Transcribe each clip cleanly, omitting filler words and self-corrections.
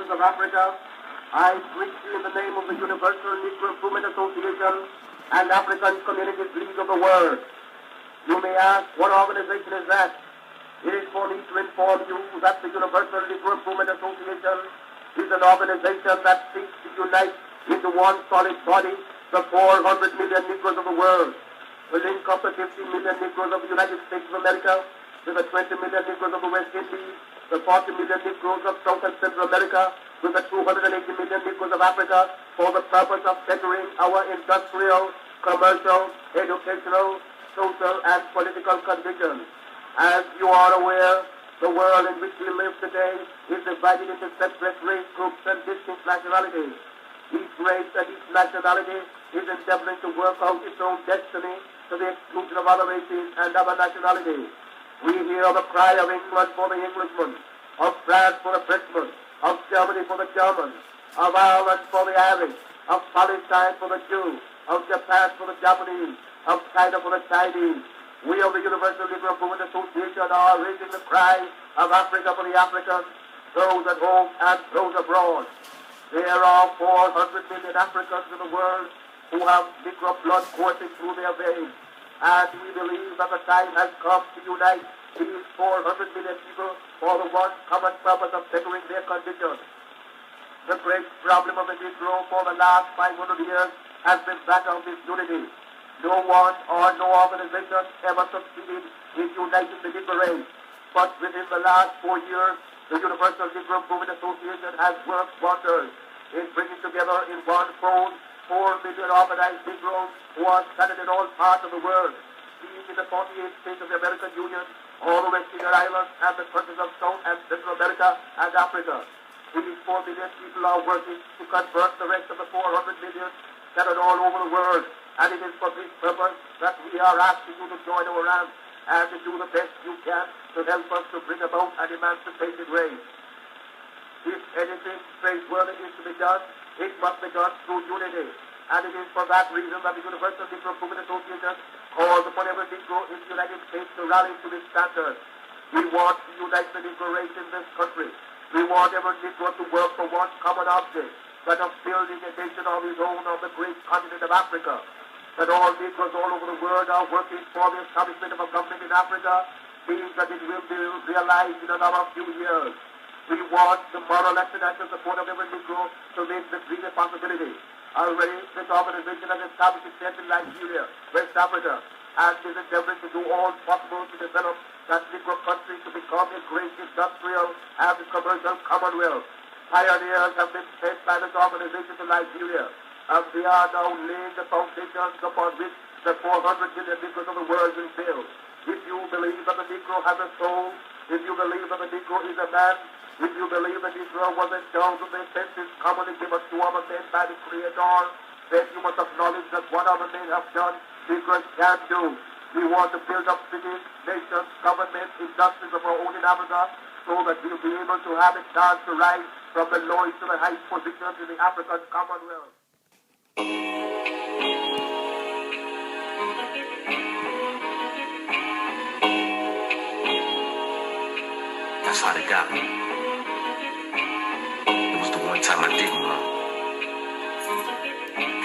nations of Africa, I greet you in the name of the Universal Negro Improvement Association and African Communities League of the World. You may ask, what organization is that? It is for me to inform you that the Universal Negro Improvement Association is an organization that seeks to unite into one solid body the 400 million Negroes of the world. We link up the 50 million Negroes of the United States of America with the 20 million Negroes of the West Indies, the 40 million Negroes of South and Central America, with the 280 million Negroes of Africa, for the purpose of bettering our industrial, commercial, educational, social, and political conditions. As you are aware, the world in which we live today is divided into separate race groups and distinct nationalities. Each race and each nationality is endeavoring to work out its own destiny to the exclusion of other races and other nationalities. We hear the cry of England for the Englishman, of France for the Frenchman, of Germany for the German, of Ireland for the Irish, of Palestine for the Jew, of Japan for the Japanese, of China for the Chinese. We of the Universal Negro Improvement Association are raising the cry of Africa for the Africans, those at home and those abroad. There are 400 million Africans in the world who have Negro blood coursing through their veins. And we believe that the time has come to unite these 400 million people for the one common purpose of bettering their conditions. The great problem of the Negro for the last 500 years has been that of this unity. No one or no organization ever succeeded in uniting the Negro race. But within the last 4 years, the Universal Negro Improvement Association has worked wonders in bringing together in one fold 4 million organized Negroes who are scattered in all parts of the world, being in the 48 states of the American Union, all the West Indian Islands, and the countries of South and Central America and Africa. These 4 million people are working to convert the rest of the 400 million scattered all over the world. And it is for this purpose that we are asking you to join our ranks and to do the best you can to help us to bring about an emancipated race. If anything praiseworthy is to be done, it must be done through unity. And it is for that reason that the Universal Negro Improvement Association calls upon every Negro in the United States to rally to this standard. We want to unite the Negro race in this country. We want every Negro to work for one common object, that of building a nation of his own on the great continent of Africa. That all Negroes all over the world are working for the establishment of a government in Africa, means that it will be realized in another few years. We want the moral and financial support of every Negro to make this dream a possibility. Already, this organization has established itself in Nigeria, West Africa, and is endeavoring to do all possible to develop that Negro country to become a great industrial and commercial commonwealth. Pioneers have been sent by this organization to Nigeria, and they are now laying the foundations upon which the 400 million Negroes of the world will build. If you believe that the Negro has a soul, if you believe that the Negro is a man, if you believe the Negro was endowed with the senses commonly given to other men by the Creator, then you must acknowledge that what other men have done, Negroes can do. We want to build up cities, nations, governments, industries of our own in Africa, so that we'll be able to have a chance to rise from the lowest to the highest positions in the African Commonwealth. That's how they got me. It was the one time I didn't run.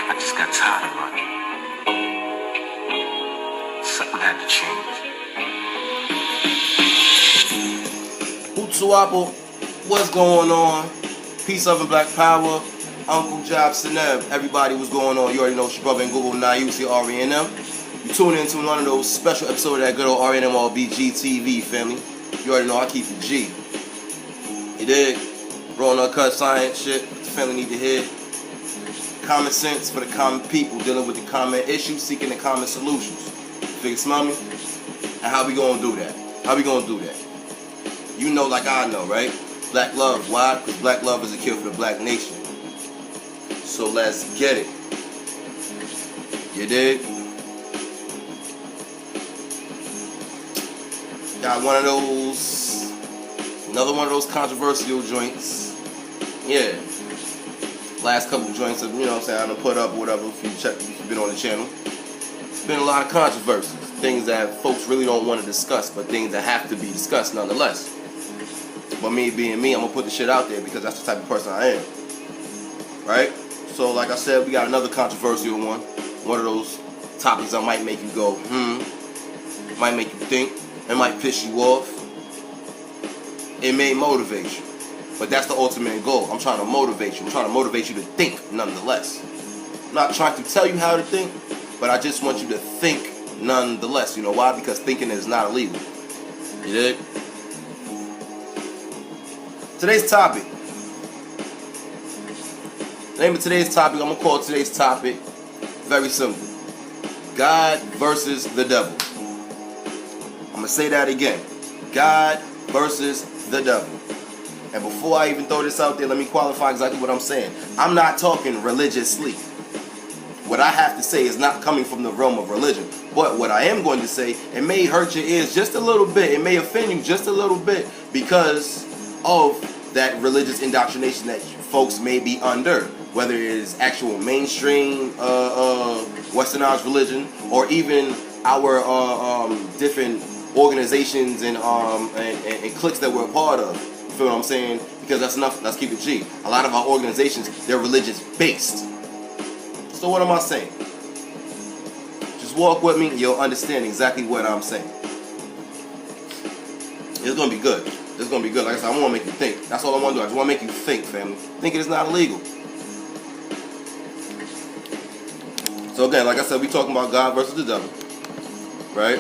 I just got tired of running. Something had to change. Utsuapo, what's going on? Peace, love, and black power. Uncle Job Sineb, everybody, what's going on? You already know it's your brother in Google, Nayusi R.E.N.M. You tune into one of those special episodes of that good old R.E.N.M. or BG TV, family. You already know I keep it G. You dig? Raw and cut science shit, what the family need to hear. Common sense for the common people, dealing with the common issues, seeking the common solutions. Figure, smell me? And how we gonna do that? How we gonna do that? You know like I know, right? Black love. Why? Because black love is a cure for the black nation. So let's get it. You dig? Got one of those, another one of those controversial joints. Yeah. Last couple of joints of, you know what I'm saying, I done put up or whatever if you've been on the channel. It's been a lot of controversies. Things that folks really don't want to discuss, but things that have to be discussed nonetheless. But me being me, I'm gonna put the shit out there because that's the type of person I am. Right? So like I said, we got another controversial one. One of those topics that might make you go, might make you think, it might piss you off. It may motivate you. But that's the ultimate goal. I'm trying to motivate you. I'm trying to motivate you to think nonetheless. I'm not trying to tell you how to think, but I just want you to think nonetheless. You know why? Because thinking is not illegal. You dig? Today's topic. The name of today's topic, I'm going to call today's topic very simple. God versus the devil. I'm going to say that again. God versus the devil. And before I even throw this out there, let me qualify exactly what I'm saying. I'm not talking religiously. What I have to say is not coming from the realm of religion. But what I am going to say, it may hurt your ears just a little bit. It may offend you just a little bit because of that religious indoctrination that folks may be under. Whether it is actual mainstream westernized religion or even our different organizations and cliques that we're a part of. You feel what I'm saying? Because that's enough. Let's keep it G. A lot of our organizations, they're religious based. So what am I saying? Just walk with me and you'll understand exactly what I'm saying. It's gonna be good. It's gonna be good. Like I said, I want to make you think. That's all I want to do. I just want to make you think, family. Thinking is not illegal. So again, like I said, we talking about God versus the devil, right?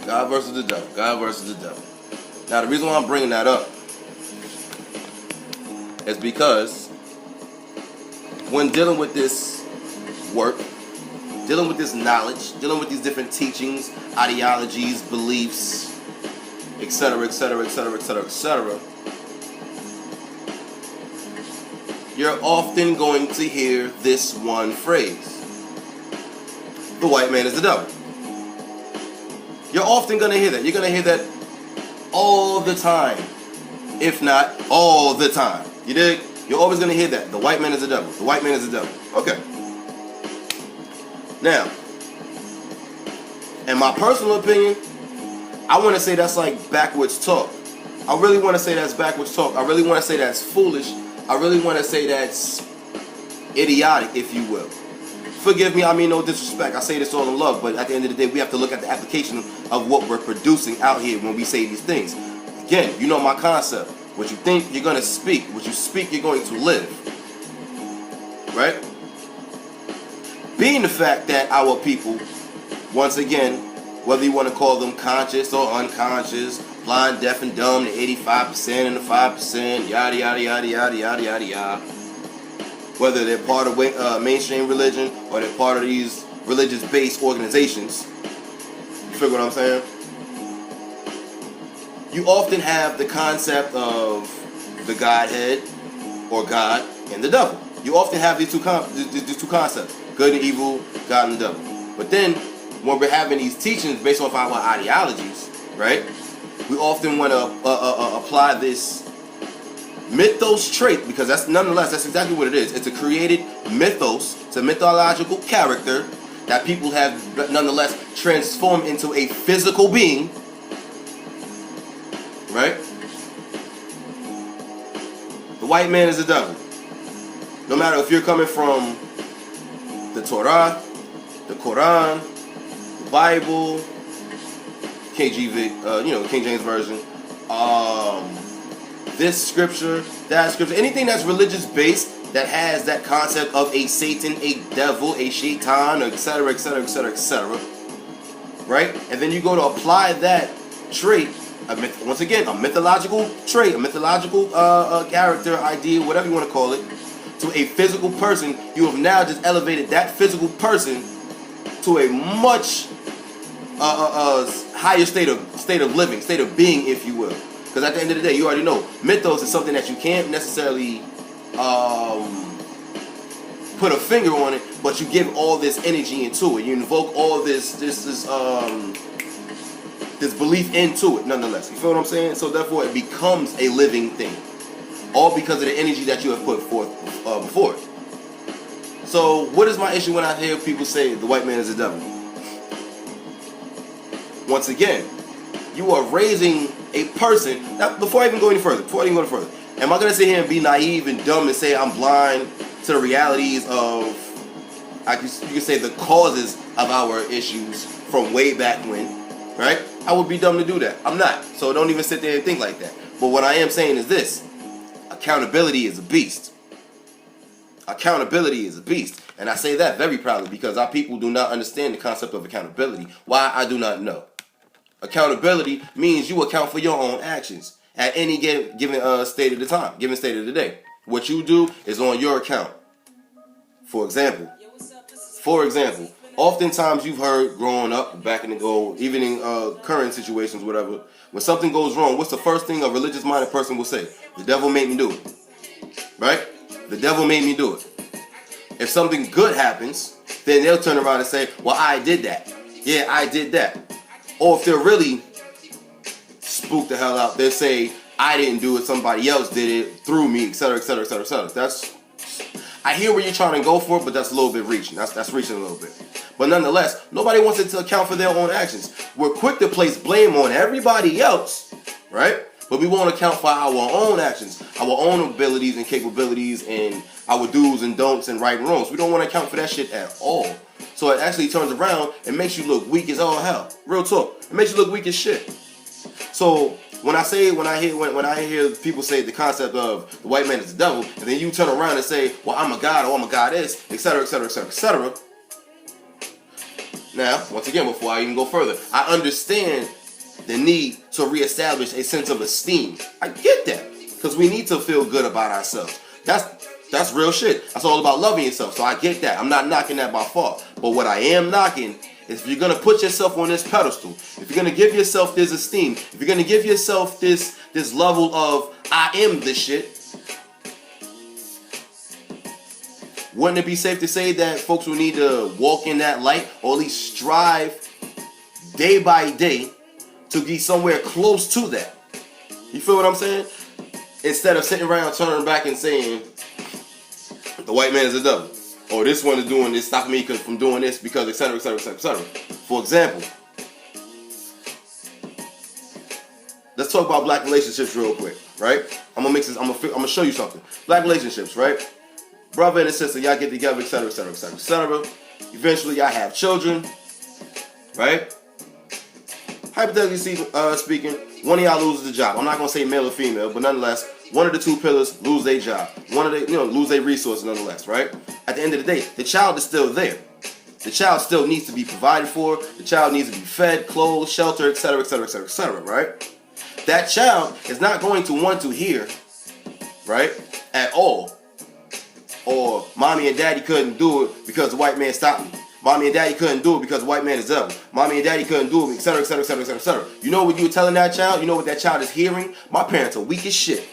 God versus the devil. God versus the devil. Now, the reason why I'm bringing that up is because when dealing with this work, dealing with this knowledge, dealing with these different teachings, ideologies, beliefs, etc., etc., etc., etc., etc., you're often going to hear this one phrase. The white man is the devil. You're often going to hear that. You're going to hear that all the time. If not, all the time. You dig? You're always going to hear that. The white man is the devil. The white man is the devil. Okay. Now, in my personal opinion, I want to say that's like backwards talk. I really want to say that's backwards talk. I really want to say that's foolish. I really want to say that's idiotic, if you will. Forgive me, I mean no disrespect. I say this all in love, but at the end of the day, we have to look at the application of what we're producing out here when we say these things. Again, you know my concept. What you think, you're going to speak. What you speak, you're going to live. Right? Being the fact that our people, once again, whether you want to call them conscious or unconscious, blind, deaf, and dumb, the 85% and the 5%, yada, yada, yada, yada, yada, yada, yada. Whether they're part of mainstream religion or they're part of these religious-based organizations. You figure what I'm saying? You often have the concept of the Godhead or God and the devil. You often have these two concepts, good and evil, God and the devil. But then, when we're having these teachings based off our ideologies, right? We often want to apply this mythos trait, because that's exactly what it is. It's a created mythos. It's a mythological character that people have nonetheless transformed into a physical being, right? The white man is the devil. No matter if you're coming from the Torah, the Quran, the Bible, KJV, King James Version, this scripture, that scripture, anything that's religious based that has that concept of a Satan, a devil, a shaitan, etc., etc., etc., etc., right? And then you go to apply that trait, once again, a mythological trait, a mythological character, idea, whatever you want to call it, to a physical person. You have now just elevated that physical person to a much higher state of living, state of being, if you will. Because at the end of the day, you already know, mythos is something that you can't necessarily put a finger on it, but you give all this energy into it. You invoke all this belief into it, nonetheless. You feel what I'm saying? So therefore, it becomes a living thing, all because of the energy that you have put forth before it. So, what is my issue when I hear people say the white man is the devil? Once again, you are raising a person, now before I even go any further, am I going to sit here and be naive and dumb and say I'm blind to the realities of, you could say, the causes of our issues from way back when, right? I would be dumb to do that. I'm not. So don't even sit there and think like that. But what I am saying is this: accountability is a beast. Accountability is a beast. And I say that very proudly because our people do not understand the concept of accountability. Why? I do not know. Accountability means you account for your own actions at any given state of the time, given state of the day. What you do is on your account. For example, oftentimes you've heard growing up, back in the go, even in current situations, whatever, when something goes wrong, what's the first thing a religious-minded person will say? The devil made me do it. Right? The devil made me do it. If something good happens, then they'll turn around and say, well, I did that. Yeah, I did that. Or if they're really spooked the hell out, they'll say, I didn't do it, somebody else did it through me, etc., etc., etc., etc. I hear where you're trying to go for it, but that's a little bit reaching. That's reaching a little bit. But nonetheless, nobody wants it to account for their own actions. We're quick to place blame on everybody else, right? But we won't account for our own actions, our own abilities and capabilities, and our do's and don'ts and right and wrongs. We don't want to account for that shit at all. So it actually turns around and makes you look weak as all hell. Real talk. It makes you look weak as shit. So when I hear people say the concept of the white man is the devil, and then you turn around and say, well, I'm a god or I'm a goddess, etc., etc., etc., etc. Now, once again, before I even go further, I understand the need to reestablish a sense of esteem. I get that, because we need to feel good about ourselves. That's real shit. That's all about loving yourself. So I get that. I'm not knocking that by far. But what I am knocking is if you're gonna put yourself on this pedestal, if you're gonna give yourself this esteem, if you're gonna give yourself this level of I am this shit, wouldn't it be safe to say that folks will need to walk in that light, or at least strive day by day to be somewhere close to that? You feel what I'm saying? Instead of sitting around turning back and saying the white man is the devil, or this one is doing this, stopping me from doing this because etc., etc., etc., etc. For example, let's talk about black relationships real quick, right? I'm gonna show you something. Black relationships, right? Brother and a sister, y'all get together, etc., etc., etc., etc. Eventually, y'all have children, right? Hypothetically speaking, one of y'all loses the job. I'm not gonna say male or female, but nonetheless, one of the two pillars lose their job. One of they, lose their resources nonetheless, right? At the end of the day, the child is still there. The child still needs to be provided for. The child needs to be fed, clothed, sheltered, etc., etc., etc., etc., right? That child is not going to want to hear, right, at all, or mommy and daddy couldn't do it because the white man stopped me. Mommy and daddy couldn't do it because the white man is devil. Mommy and daddy couldn't do it, etc., etc., etc., etc., etc. You know what you were telling that child? You know what that child is hearing? My parents are weak as shit.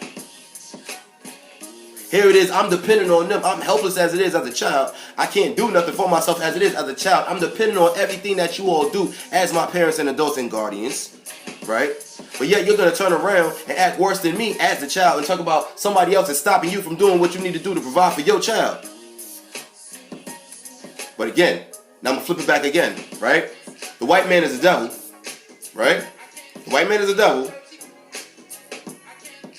Here it is, I'm dependent on them. I'm helpless as it is as a child. I can't do nothing for myself as it is as a child. I'm dependent on everything that you all do as my parents and adults and guardians, right? But yet you're going to turn around and act worse than me as a child and talk about somebody else is stopping you from doing what you need to do to provide for your child. But again, now I'm going to flip it back again, right? The white man is the devil, right? The white man is the devil.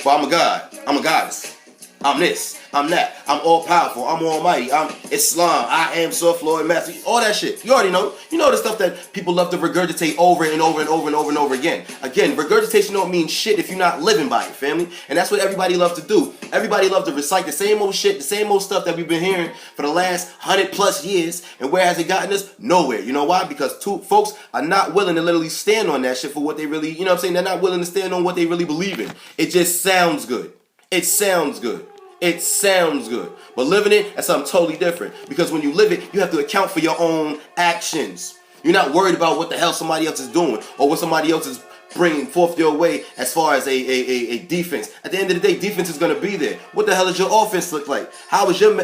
But I'm a god. I'm a goddess. I'm this. I'm that. I'm all powerful. I'm almighty. I'm Islam. I am soft Lord Master. All that shit. You already know. You know the stuff that people love to regurgitate over and over and over and over and over again. Again, regurgitation don't mean shit if you're not living by it, family. And that's what everybody loves to do. Everybody loves to recite the same old shit, the same old stuff that we've been hearing for the last 100+ years. And where has it gotten us? Nowhere. You know why? Because folks are not willing to literally stand on that shit for what they really, you know what I'm saying? They're not willing to stand on what they really believe in. It just sounds good. It sounds good. It sounds good. But living it, that's something totally different. Because when you live it, you have to account for your own actions. You're not worried about what the hell somebody else is doing or what somebody else is bringing forth your way as far as a defense. At the end of the day, defense is going to be there. What the hell does your offense look like? How does your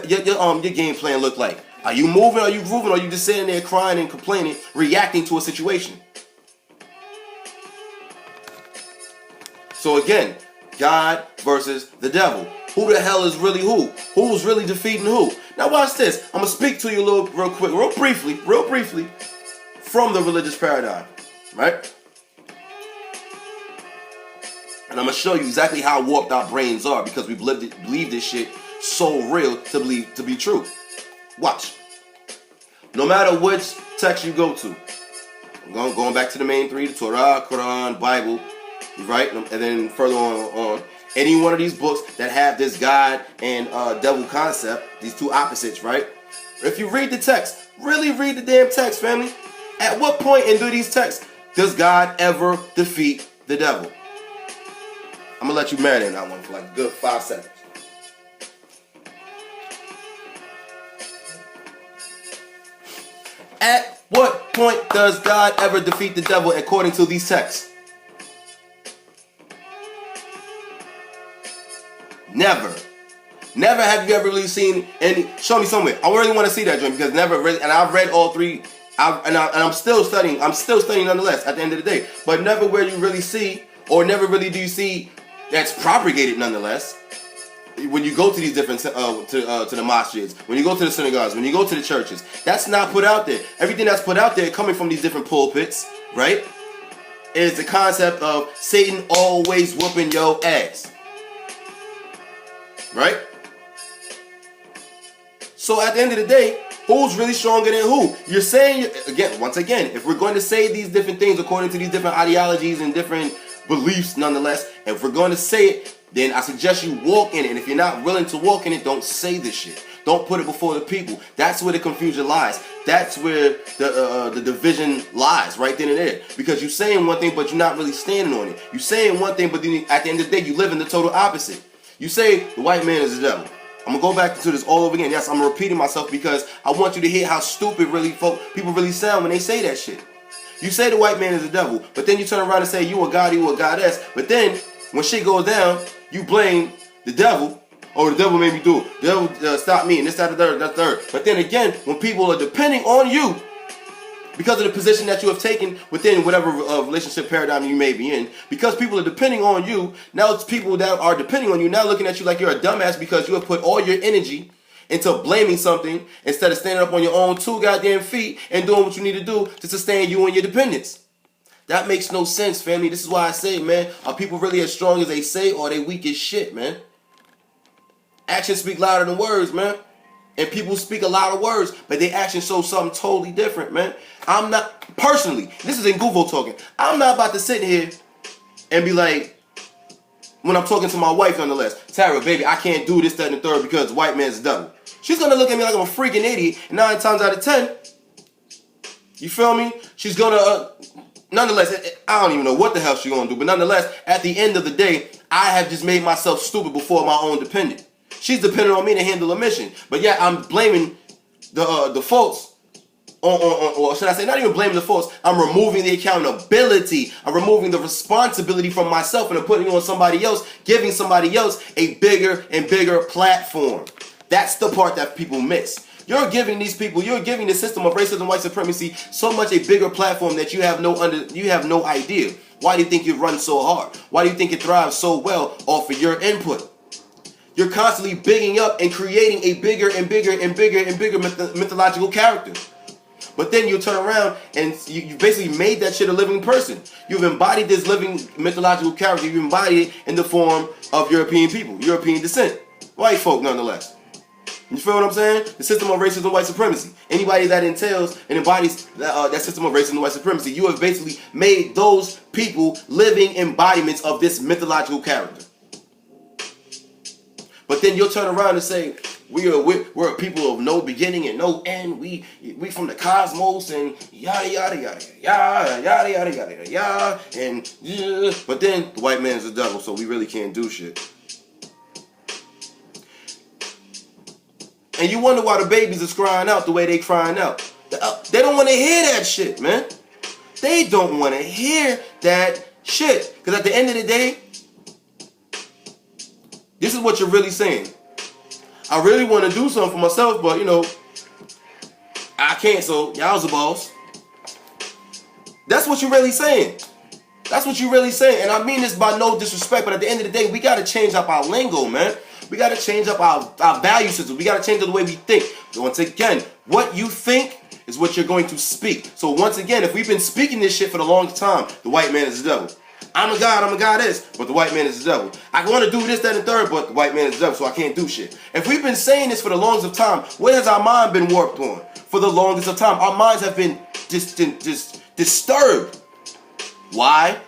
game plan look like? Are you moving? Are you grooving? Or are you just sitting there crying and complaining, reacting to a situation? So again, God versus the devil. Who the hell is really who? Who's really defeating who? Now watch this. I'm going to speak to you real quick, real briefly, from the religious paradigm, right? And I'm going to show you exactly how warped our brains are because we've believed this shit so real to believe to be true. Watch. No matter which text you go to, going back to the main three, the Torah, Quran, Bible, right? And then further on, any one of these books that have this God and devil concept, these two opposites, right? If you read the text, really read the damn text, family. At what point in these texts does God ever defeat the devil? I'm going to let you marinate on that one for like a good 5 seconds. At what point does God ever defeat the devil according to these texts? Never. Never have you ever really seen any. Show me somewhere. I really want to see that joint because never really. And I've read all three. I'm still studying. I'm still studying nonetheless. At the end of the day, but never where you really see, or never really do you see that's propagated nonetheless. When you go to these different to the mosques, when you go to the synagogues, when you go to the churches, that's not put out there. Everything that's put out there coming from these different pulpits, right, is the concept of Satan always whooping your ass. Right? So at the end of the day, who's really stronger than who? You're saying, once again, if we're going to say these different things according to these different ideologies and different beliefs nonetheless, if we're going to say it, then I suggest you walk in it. And if you're not willing to walk in it, don't say this shit. Don't put it before the people. That's where the confusion lies. That's where the division lies, right then and there. Because you're saying one thing, but you're not really standing on it. You're saying one thing, but then at the end of the day, you live in the total opposite. You say the white man is the devil. I'm going to go back to this all over again. Yes, I'm repeating myself because I want you to hear how stupid people really sound when they say that shit. You say the white man is the devil, but then you turn around and say you a god, you a goddess. But then when shit goes down, you blame the devil. Oh, the devil made me do it. The devil stopped me and this, that, the third, that, third. But then again, when people are depending on you because of the position that you have taken within whatever relationship paradigm you may be in, because people are depending on you, now it's people that are depending on you now looking at you like you're a dumbass because you have put all your energy into blaming something instead of standing up on your own 2 goddamn feet and doing what you need to do to sustain you and your dependence. That makes no sense, family. This is why I say, man, are people really as strong as they say or are they weak as shit, man? Actions speak louder than words, man. And people speak a lot of words, but their actions show something totally different, man. I'm not, personally, this is Nguvo talking. I'm not about to sit here and be like, when I'm talking to my wife nonetheless, Tara, baby, I can't do this, that, and the third because the white man's devil. She's going to look at me like I'm a freaking idiot, and 9 times out of 10, you feel me? She's going to, nonetheless, I don't even know what the hell she's going to do, but nonetheless, at the end of the day, I have just made myself stupid before my own dependent. She's dependent on me to handle a mission. But yet I'm blaming the faults or should I say not even blaming the faults. I'm removing the accountability. I'm removing the responsibility from myself and I'm putting it on somebody else, giving somebody else a bigger and bigger platform. That's the part that people miss. You're giving these people, you're giving the system of racism, white supremacy so much a bigger platform that you have no idea. Why do you think it runs so hard? Why do you think it thrives so well off of your input? You're constantly bigging up and creating a bigger and bigger and bigger and bigger mythological character. But then you turn around and you basically made that shit a living person. You've embodied this living mythological character. You've embodied it in the form of European people, European descent. White folk, nonetheless. You feel what I'm saying? The system of racism and white supremacy. Anybody that entails and embodies that system of racism and white supremacy, you have basically made those people living embodiments of this mythological character. But then you'll turn around and say, we're a people of no beginning and no end. We from the cosmos and yada yada yada yada yada yada yada yada and yeah. But then the white man's the devil, so we really can't do shit. And you wonder why the babies is crying out the way they crying out. They don't want to hear that shit, man. They don't want to hear that shit. Because at the end of the day, this is what you're really saying. I really want to do something for myself, but you know, I can't, so y'all's the boss. That's what you're really saying. That's what you're really saying. And I mean this by no disrespect, but at the end of the day, we got to change up our lingo, man. We got to change up our value system. We got to change up the way we think. Once again, what you think is what you're going to speak. So once again, if we've been speaking this shit for the longest time, the white man is the devil. I'm a god, I'm a goddess, but the white man is the devil. I want to do this, that, and third, but the white man is the devil, so I can't do shit. If we've been saying this for the longest of time, what has our mind been warped on? For the longest of time, our minds have been just disturbed. Why?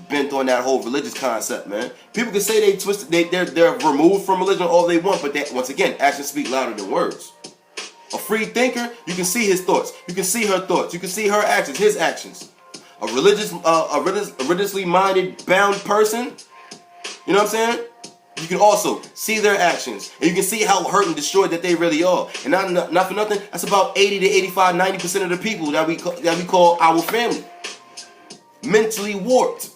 Bent on that whole religious concept, man. People can say they twisted, they're removed from religion all they want, but that, once again, actions speak louder than words. A free thinker, you can see his thoughts, you can see her thoughts, you can see her actions, his actions. A religiously minded, bound person, you know what I'm saying? You can also see their actions, and you can see how hurt and destroyed that they really are. And not for nothing, that's about 80 to 85, 90% of the people that we call our family. Mentally warped.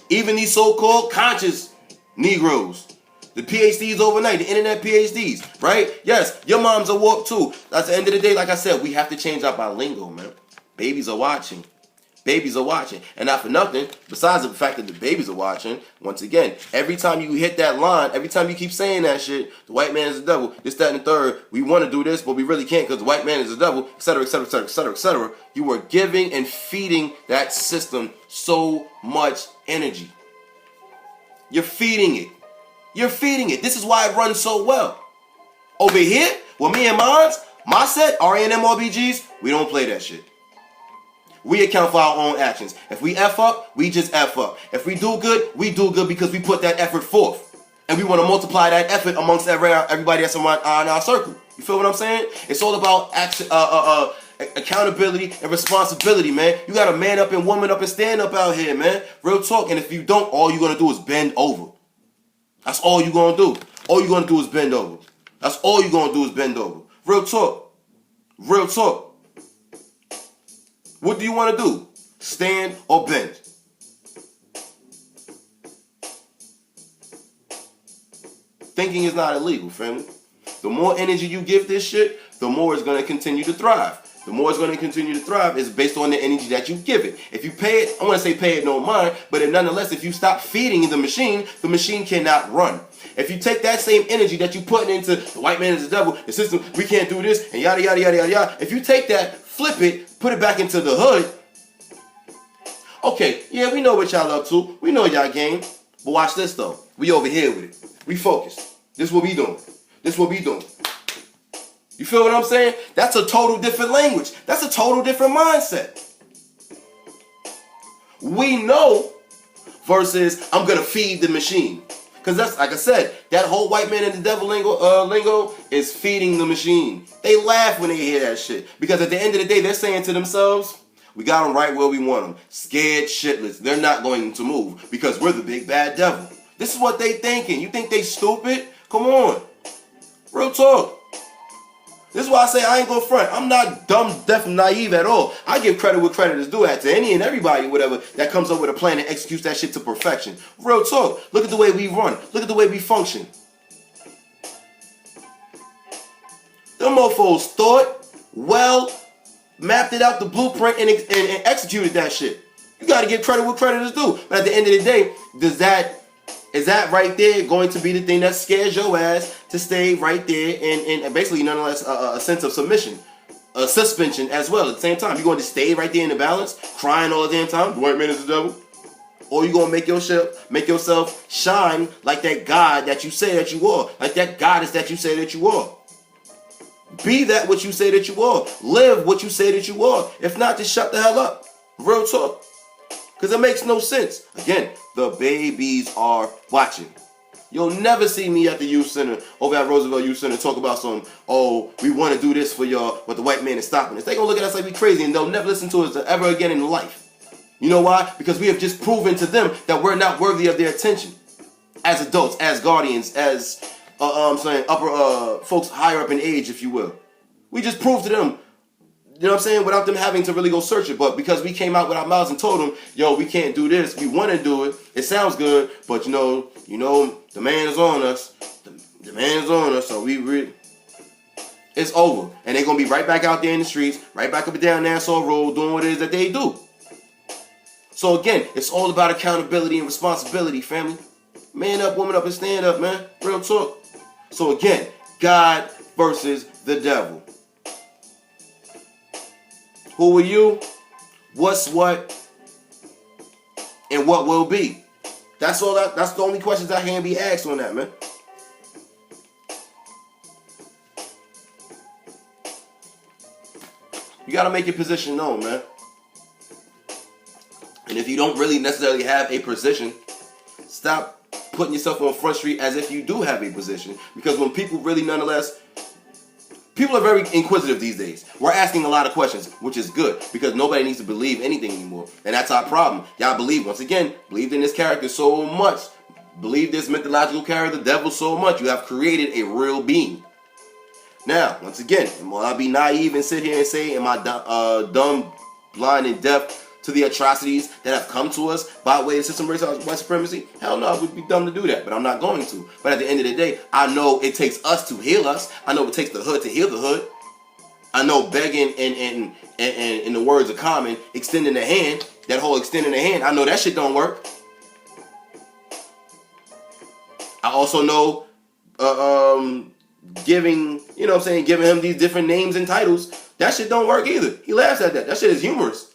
Even these so-called conscious Negroes. The PhDs overnight, the internet PhDs, right? Yes, your moms are warped too. At the end of the day, like I said, we have to change our bilingual, man. Babies are watching. Babies are watching. And not for nothing, besides the fact that the babies are watching, once again, every time you hit that line, every time you keep saying that shit, the white man is the devil, this, that, and the third, we want to do this, but we really can't because the white man is the devil, etc., etc., etc., etc., etc. You are giving and feeding that system so much energy. You're feeding it. You're feeding it. This is why it runs so well. Over here, with me and my set, R&M RBGs, we don't play that shit. We account for our own actions. If we F up, we just F up. If we do good, we do good because we put that effort forth. And we want to multiply that effort amongst everybody that's in our circle. You feel what I'm saying? It's all about action, accountability and responsibility, man. You got to man up and woman up and stand up out here, man. Real talk. And if you don't, all you're going to do is bend over. That's all you're going to do. All you're going to do is bend over. That's all you're going to do is bend over. Real talk. Real talk. What do you want to do? Stand or bend? Thinking is not illegal, family. The more energy you give this shit, the more it's going to continue to thrive. The more it's going to continue to thrive is based on the energy that you give it. If you pay it, I want to say pay it no mind, but nonetheless, if you stop feeding the machine cannot run. If you take that same energy that you put into the white man is the devil, the system, we can't do this, and yada, yada, yada, yada, yada. If you take that, flip it, put it back into the hood. Okay, yeah, we know what y'all up to. We know y'all game. But watch this, though. We over here with it. We focused. This is what we doing. This is what we doing. You feel what I'm saying? That's a total different language. That's a total different mindset. We know versus I'm going to feed the machine. Because that's, like I said, that whole white man and the devil lingo is feeding the machine. They laugh when they hear that shit. Because at the end of the day, they're saying to themselves, we got them right where we want them. Scared shitless. They're not going to move because we're the big bad devil. This is what they thinking. You think they stupid? Come on. Real talk. This is why I say I ain't gonna front. I'm not dumb, deaf, and naive at all. I give credit where credit is due to any and everybody, whatever, that comes up with a plan and executes that shit to perfection. Real talk. Look at the way we run. Look at the way we function. Them mofos thought, mapped it out the blueprint and executed that shit. You gotta give credit where credit is due. But at the end of the day, is that right there going to be the thing that scares your ass to stay right there and basically nonetheless a sense of submission, a suspension as well at the same time? You're going to stay right there in the balance, crying all the damn time, the white man is the devil? Or you going to make yourself shine like that God that you say that you are, like that goddess that you say that you are? Be that what you say that you are. Live what you say that you are. If not, just shut the hell up. Real talk. Because it makes no sense. Again, the babies are watching. You'll never see me at the youth center, over at Roosevelt Youth Center, talk about we want to do this for y'all, but the white man is stopping us. They're going to look at us like we crazy, and they'll never listen to us ever again in life. You know why? Because we have just proven to them that we're not worthy of their attention. As adults, as guardians, as upper folks higher up in age, if you will. We just proved to them, you know what I'm saying, without them having to really go search it. But because we came out with our mouths and told them, yo, we can't do this, we want to do it, it sounds good, but you know, the man is on us. The man is on us, so it's over. And they're going to be right back out there in the streets, right back up and down Nassau Road, doing what it is that they do. So again, it's all about accountability and responsibility, family. Man up, woman up, and stand up, man. Real talk. So again, God versus the devil. Who are you? What's what? and what will be. That's all. That's the only questions that can be asked on that, man. You gotta make your position known, man. And if you don't really necessarily have a position, stop putting yourself on Front Street as if you do have a position. Because when people really, nonetheless, people are very inquisitive these days. We're asking a lot of questions, which is good because nobody needs to believe anything anymore. And that's our problem. Y'all believed in this character so much. Believe this mythological character, the devil, so much. You have created a real being. Now, once again, will I be naive and sit here and say, am I dumb, blind, and deaf to the atrocities that have come to us by way of system racism, white supremacy? Hell no, I would be dumb to do that, but I'm not going to. But at the end of the day, I know it takes us to heal us. I know it takes the hood to heal the hood. I know begging and in the words of Common, extending the hand, that whole extending the hand, I know that shit don't work. I also know giving him these different names and titles, that shit don't work either. He laughs at that. That shit is humorous.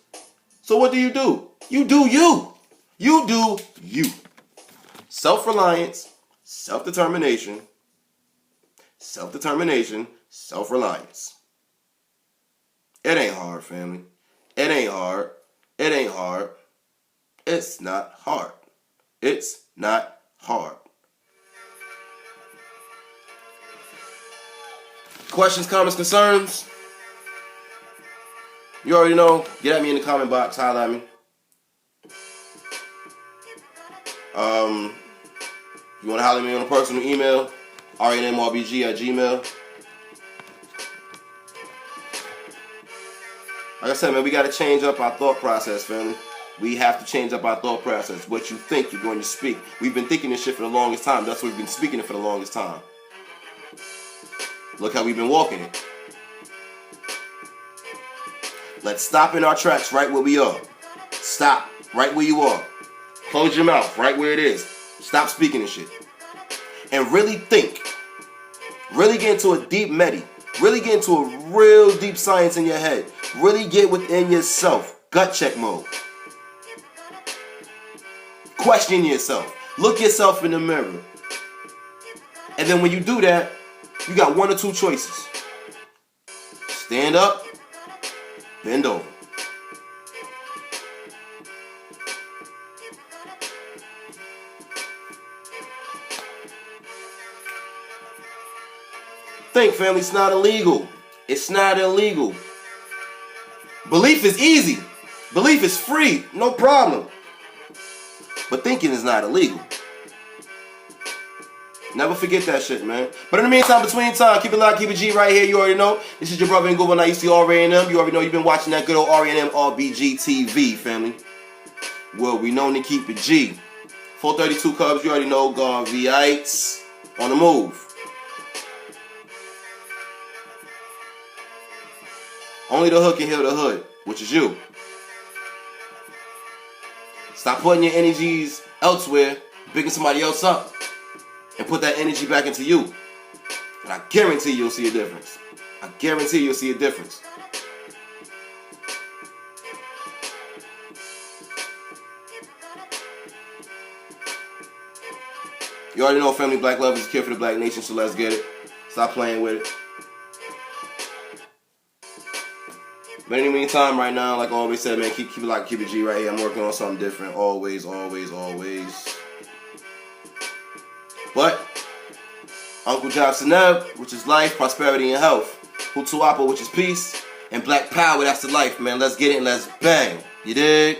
So what do? You do you. You do you. Self-reliance, self-determination, self-reliance. It ain't hard, family. It ain't hard. It's not hard. It's not hard. Questions, comments, concerns? You already know. Get at me in the comment box. Holler at me. If you want to holler at me on a personal email, rnmrbg@gmail. Like I said, man, we got to change up our thought process, family. We have to change up our thought process. What you think, you're going to speak. We've been thinking this shit for the longest time. That's why we've been speaking it for the longest time. Look how we've been walking it. Let's stop in our tracks right where we are. Stop right where you are. Close your mouth right where it is. Stop speaking this shit. And really think. Really get into a deep medi. Really get into a real deep science in your head. Really get within yourself. Gut check mode. Question yourself. Look yourself in the mirror. And then when you do that, you got one or two choices. Stand up, bend over. Think, family, it's not illegal. It's not illegal. Belief is easy. Belief is free. No problem. But thinking is not illegal. Never forget that shit, man. But in the meantime, between time, keep it locked, keep it G right here. You already know. This is your brother in Google. Now you see R&M. You already know you've been watching that good old R&M RBG TV, family. Well, we known to keep it G. 432 Cubs, you already know. Garveyites on the move. Only the hood can heal the hood, which is you. Stop putting your energies elsewhere, picking somebody else up. And put that energy back into you. And I guarantee you'll see a difference. I guarantee you'll see a difference. You already know, family, black love is a cure for the black nation, so let's get it. Stop playing with it. But in the meantime, right now, like I always said, man, keep it locked, keep it G right here. I'm working on something different. Always. But Uncle Job Seneb, which is life, prosperity, and health. Hutuapa, which is peace. And black power, that's the life, man. Let's get it and let's bang. You dig?